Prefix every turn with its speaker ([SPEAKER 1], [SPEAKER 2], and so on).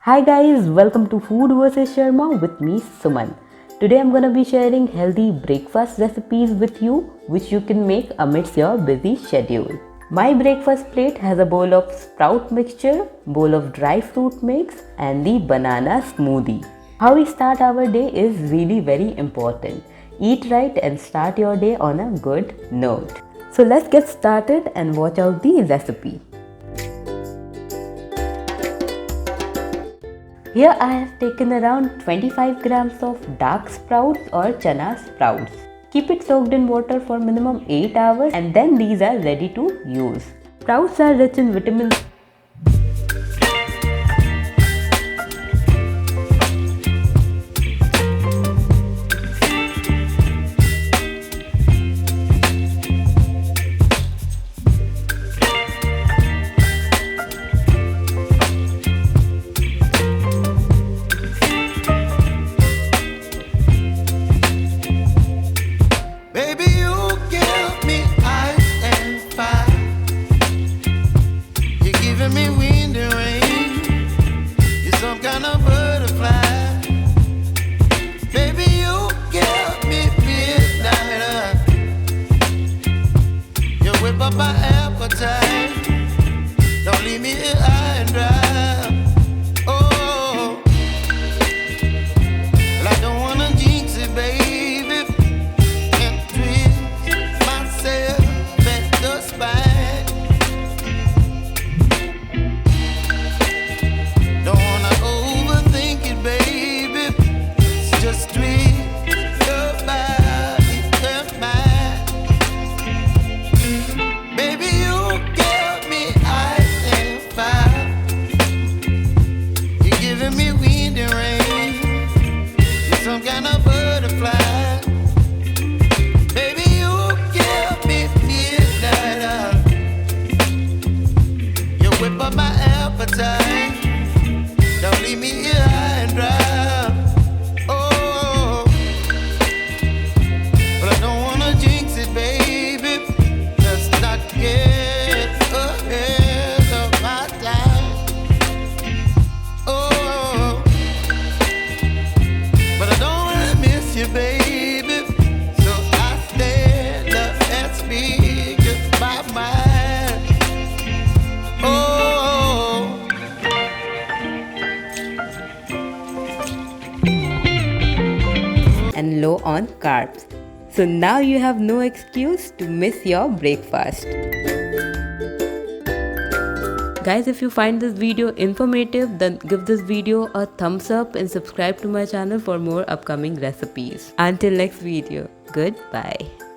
[SPEAKER 1] Hi guys, welcome to Food vs Sharma with me Suman. Today I'm gonna be sharing healthy breakfast recipes with you which you can make amidst your busy schedule. My breakfast plate has a bowl of sprout mixture, bowl of dry fruit mix and the banana smoothie. How we start our day is really very important. Eat right and start your day on a good note. So let's get started and watch out the recipe. Here I have taken around 25 grams of dark sprouts or chana sprouts. Keep it soaked in water for minimum 8 hours and then these are ready to use. Sprouts are rich in vitamins.
[SPEAKER 2] Up my appetite. Don't leave me here high and dry. Oh, well, I don't wanna jinx it, baby, and twist myself at the spine. Don't wanna overthink it, baby. It's just twist your body and mine. Up my appetite. Don't leave me here high and dry. Oh, but I don't wanna jinx it, baby. Let's not get ahead of my time. Oh, but I don't wanna miss you, baby. So I stand up and speak just my mind.
[SPEAKER 1] And low on carbs. So now you have no excuse to miss your breakfast. Guys, if you find this video informative, then give this video a thumbs up and subscribe to my channel for more upcoming recipes. Until next video, goodbye.